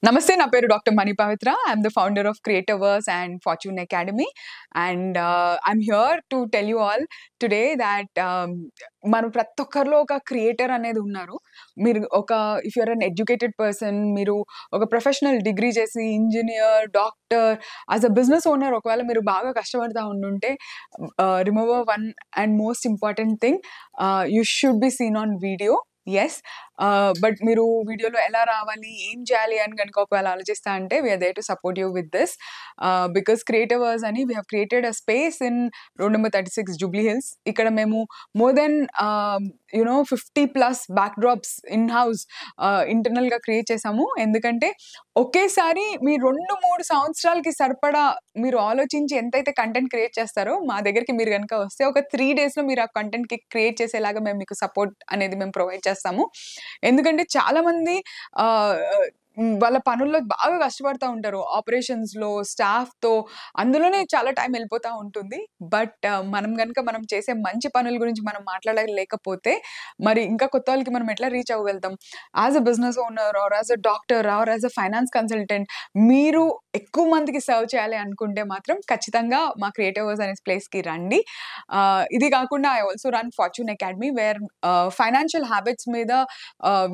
Namaste, na peru Dr. Mani Pavitra. I'm the founder of Creativerse and Fortune Academy. And I'm here to tell you all today that మన ప్రతి ఒక్కరిలో ఒక creator అనేది ఉన్నారు. మీరు if you're an educated person, మీరు ఒక professional degree చేసి engineer, doctor, as a business owner ఒకవేళ మీరు బాగా కష్టపడతా ఉండుంటే remember one and most important thing, you should be seen on video. Yes, but మీరు వీడియోలో ఎలా రావాలి, ఏం చేయాలి అని కనుక ఒకవేళ ఆలోచిస్తా అంటే we are there to support you with this, because Creativerse అని we have created a space in road number 36 Jubilee Hills. ఇక్కడ మేము more than 50+ backdrops in house ఇంటర్నల్గా క్రియేట్ చేసాము. ఎందుకంటే ఒకేసారి మీ 2-3 సంవత్సరాలకి సరిపడా మీరు ఆలోచించి ఎంతైతే కంటెంట్ క్రియేట్ చేస్తారో మా దగ్గరికి మీరు కనుక వస్తే ఒక 3 డేస్లో మీరు ఆ కంటెంట్కి క్రియేట్ చేసేలాగా మేము మీకు సపోర్ట్ అనేది మేము ప్రొవైడ్ చేస్తాము. ఎందుకంటే చాలా మంది వాళ్ళ పనుల్లో బాగా కష్టపడతా ఉంటారు, ఆపరేషన్స్లో స్టాఫ్తో, అందులోనే చాలా టైం వెళ్ళిపోతూ ఉంటుంది. బట్ మనం చేసే మంచి పనుల గురించి మనం మాట్లాడలేకపోతే మరి ఇంకా కొత్త వాళ్ళకి మనం ఎట్లా రీచ్ అవ్వగలుగుతాం? As a business owner or as a doctor or as a finance consultant మీరు ఎక్కువ మందికి సర్వ్ చేయాలి అనుకుంటే మాత్రం ఖచ్చితంగా మా క్రియేటివర్స్ అనే ప్లేస్కి రండి. ఇది కాకుండా I also run fortune academy where financial habits మీద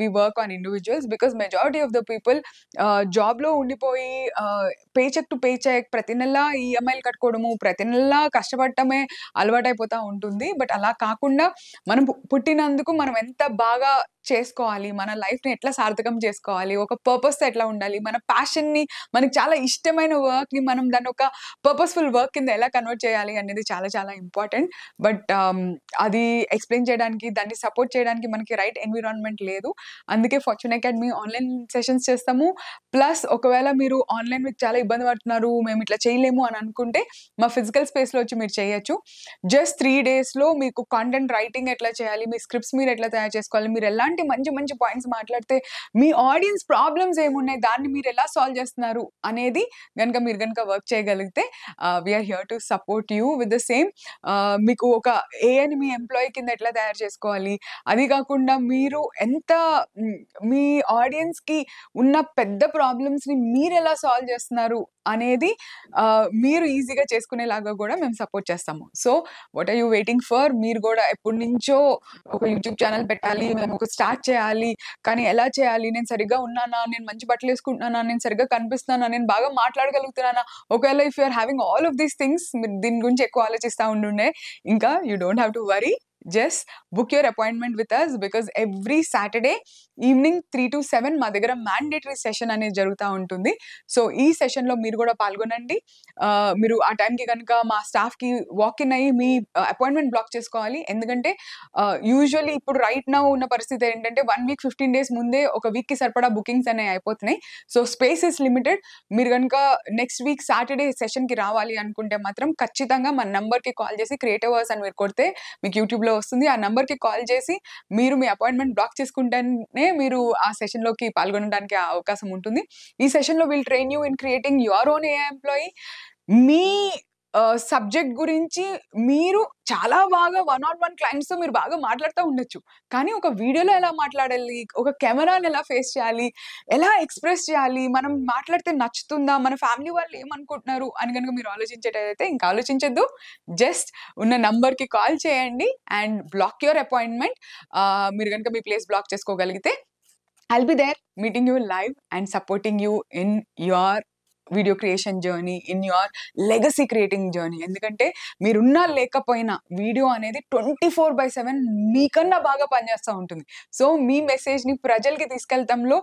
we work on individuals, because majority of the people జాబ్లో ఉండిపోయి paycheck to paycheck ప్రతి నెల ఈఎంఐలు కట్టుకోవడము, ప్రతి నెల కష్టపడటమే అలవాటైపోతూ ఉంటుంది. బట్ అలా కాకుండా మనం పుట్టినందుకు మనం ఎంత బాగా చేసుకోవాలి, మన లైఫ్ని ఎట్లా సార్థకం చేసుకోవాలి, ఒక పర్పస్తో ఎట్లా ఉండాలి, మన ప్యాషన్ని, మనకి చాలా ఇష్టమైన వర్క్ని మనం దాన్ని ఒక పర్పస్ఫుల్ వర్క్ కింద ఎలా కన్వర్ట్ చేయాలి అనేది చాలా చాలా ఇంపార్టెంట్. బట్ అది ఎక్స్ప్లెయిన్ చేయడానికి, దాన్ని సపోర్ట్ చేయడానికి మనకి రైట్ ఎన్విరాన్మెంట్ లేదు. అందుకే ఫార్చ్యూన్ అకాడమీ ఆన్లైన్ సెషన్స్ చేస్తాము. ప్లస్ ఒకవేళ మీరు ఆన్లైన్ మీకు చాలా ఇబ్బంది పడుతున్నారు, మేము ఇట్లా చేయలేము అని అనుకుంటే మా ఫిజికల్ స్పేస్లో వచ్చి మీరు చేయొచ్చు. జస్ట్ 3 డేస్లో మీకు కాంటెంట్ రైటింగ్ ఎట్లా చేయాలి, మీ స్క్రిప్ట్స్ మీరు ఎట్లా తయారు చేసుకోవాలి, మీరు ఎలాంటి మంచి మంచి పాయింట్స్ మాట్లాడితే మీ ఆడియన్స్ ప్రాబ్లమ్స్ ఏమున్నాయి, దాన్ని మీరు ఎలా సాల్వ్ చేస్తున్నారు అనేది మీరు కనుక వర్క్ చేయగలిగితే we're here to support you with the same. మీకు ఒక ఏఐని మీ ఎంప్లాయీ కింద ఎట్లా తయారు చేసుకోవాలి, అది కాకుండా మీరు ఎంత మీ ఆడియన్స్కి ఉన్న పెద్ద ప్రాబ్లమ్స్ని మీరు ఎలా సాల్వ్ చేస్తున్నారు అనేది మీరు ఈజీగా చేసుకునేలాగా కూడా మేము సపోర్ట్ చేస్తాము. So what are you waiting for? మీరు కూడా ఎప్పటి నుంచో ఒక యూట్యూబ్ ఛానల్ పెట్టాలి, మేము ఒక స్టార్ట్ చేయాలి, కానీ ఎలా చేయాలి, నేను సరిగ్గా ఉన్నానా, నేను మంచి బట్టలు వేసుకుంటున్నానా, నేను సరిగ్గా కనిపిస్తున్నానా, నేను బాగా మాట్లాడగలుగుతున్నానా, ఒకవేళ if you're having all of these things, మీరు దీని గురించి ఎక్కువ ఆలోచిస్తూ ఉండుండే, ఇంకా you don't have to worry. Just book your appointment with us, because every Saturday evening 3 to 7 మా దగ్గర మ్యాండేటరీ సెషన్ అనేది జరుగుతూ ఉంటుంది. సో ఈ సెషన్లో మీరు కూడా పాల్గొనండి. మీరు ఆ టైంకి కనుక మా స్టాఫ్కి వాకిన్ అయ్యి మీ అపాయింట్మెంట్ బ్లాక్ చేసుకోవాలి. ఎందుకంటే యూజువల్లీ ఇప్పుడు రైట్ నౌ ఉన్న పరిస్థితి ఏంటంటే 1 week 15 days ముందే ఒక వీక్కి సరిపడా బుకింగ్స్ అనేవి అయిపోతున్నాయి. So space is limited. మీరు కనుక నెక్స్ట్ వీక్ సాటర్డే సెషన్కి రావాలి అనుకుంటే మాత్రం ఖచ్చితంగా మన నెంబర్కి కాల్ చేసి క్రియేటివర్స్ అని మీరు కొడితే మీకు యూట్యూబ్లో వస్తుంది. ఆ నెంబర్కి కాల్ చేసి మీరు మీ అపాయింట్మెంట్ బ్లాక్ చేసుకుంటేనే మీరు ఆ సెషన్లోకి పాల్గొనడానికి అవకాశం ఉంటుంది. ఈ సెషన్లో will train you in creating your own AI employee. Me subject గురించి మీరు చాలా బాగా 1-on-1 క్లయింట్స్తో మీరు బాగా మాట్లాడుతూ ఉండొచ్చు, కానీ ఒక వీడియోలో ఎలా మాట్లాడాలి, ఒక కెమెరాని ఎలా ఫేస్ చేయాలి, ఎలా ఎక్స్ప్రెస్ చేయాలి, మనం మాట్లాడితే నచ్చుతుందా, మన ఫ్యామిలీ వాళ్ళు ఏమనుకుంటున్నారు అని కనుక మీరు ఆలోచించేటైతే ఇంకా ఆలోచించొద్దు. జస్ట్ ఉన్న నంబర్కి కాల్ చేయండి అండ్ బ్లాక్ యువర్ అపాయింట్మెంట్. మీరు కనుక మీ ప్లేస్ బ్లాక్ చేసుకోగలిగితే I'll be there meeting you live and supporting you in your video creation journey, in your legacy creating journey. ఎందుకంటే మీరున్నా లేకపోయినా వీడియో అనేది 24/7 మీకన్నా బాగా పనిచేస్తూ ఉంటుంది. సో మీ మెసేజ్ని ప్రజలకి తీసుకెళ్తాంలో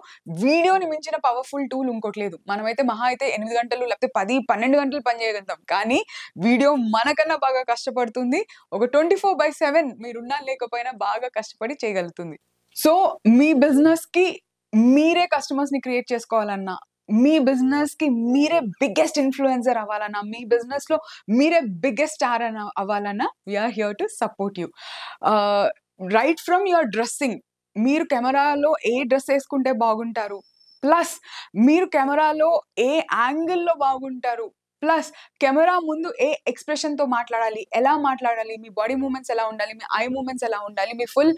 వీడియోని మించిన పవర్ఫుల్ టూల్ ఇంకోటి లేదు. మనమైతే మహా అయితే 8 గంటలు లేకపోతే 10-12 గంటలు పని చేయగలుగుతాం, కానీ వీడియో మనకన్నా బాగా కష్టపడుతుంది. ఒక 24/7 మీరున్నా లేకపోయినా బాగా కష్టపడి చేయగలుగుతుంది. సో మీ బిజినెస్కి మీరే కస్టమర్స్ని క్రియేట్ చేసుకోవాలన్నా, మీ బిజినెస్కి మీరే బిగ్గెస్ట్ ఇన్ఫ్లుయెన్సర్ అవ్వాలన్నా, మీ బిజినెస్లో మీరే బిగ్గెస్ట్ స్టార్ అవ్వాలన్నా we're here to support you. Right from your dressing, మీరు కెమెరాలో ఏ డ్రెస్ వేసుకుంటే బాగుంటారు, ప్లస్ మీరు కెమెరాలో ఏ యాంగిల్లో బాగుంటారు, ప్లస్ కెమెరా ముందు ఏ ఎక్స్ప్రెషన్తో మాట్లాడాలి, ఎలా మాట్లాడాలి, మీ బాడీ మూమెంట్స్ ఎలా ఉండాలి, మీ ఐ మూమెంట్స్ ఎలా ఉండాలి, మీ ఫుల్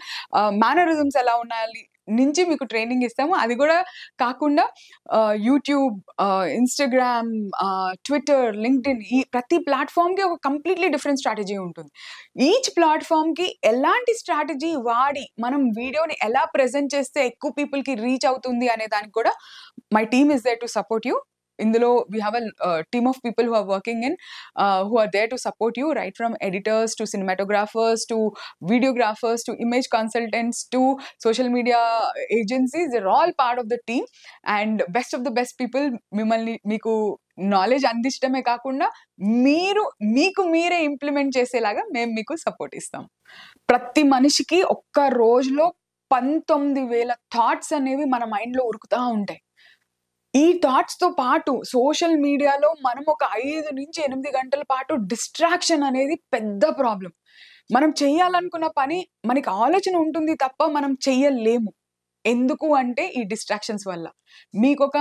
మేనరిజమ్స్ ఎలా ఉండాలి, నుంచి మీకు ట్రైనింగ్ ఇస్తాము. అది కూడా కాకుండా యూట్యూబ్, ఇన్‌స్టాగ్రామ్, ట్విట్టర్, లింక్డ్ఇన్ ఈ ప్రతి ప్లాట్‌ఫార్మ్‌కి ఒక కంప్లీట్‌లీ డిఫరెంట్ స్ట్రాటజీ ఉంటుంది. ఈచ్ ప్లాట్‌ఫార్మ్‌కి ఎలాంటి స్ట్రాటజీ వాడి మనం వీడియోని ఎలా ప్రెజెంట్ చేస్తే ఎక్కువ పీపుల్‌కి రీచ్ అవుతుంది అనే దానికి కూడా my team is there to support you. ఇందులో we have team of people who are working in who are there to support you, right from editors to cinematographers to videographers to image consultants to social media agencies. They're all part of the team, and best of the best people మిమ్మల్ని మీకు knowledge అందించడమే కాకుండా మీకు మీరే implement చేసేలాగా మేము మీకు support ఇస్తాం. ప్రతి మనిషికి ఒక్క రోజులో 19,000 థాట్స్ అనేవి మన మైండ్‌లో ఉరుకుతా ఉంటాయి. ఈ థాట్స్‌తో పాటు సోషల్ మీడియాలో మనం ఒక 5-8 గంటల పాటు డిస్ట్రాక్షన్ అనేది పెద్ద ప్రాబ్లమ్. మనం చేయాలనుకున్న పని మనకి ఆలోచన ఉంటుంది తప్ప మనం చెయ్యలేము. ఎందుకు అంటే ఈ డిస్ట్రాక్షన్స్ వల్ల. మీకొక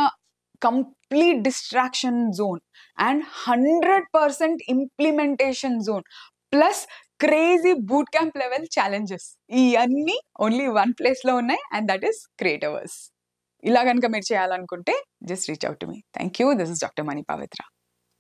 complete distraction zone and 100% implementation zone plus crazy boot camp level challenges ఇయన్నీ ఓన్లీ వన్ ప్లేస్‌లో ఉన్నాయి అండ్ దట్ ఈస్ క్రియేటివర్స్. ఇలా గనుక మీరు చేయాలనుకుంటే just reach out to me. Thank you. This is doctor Mani Pavitra.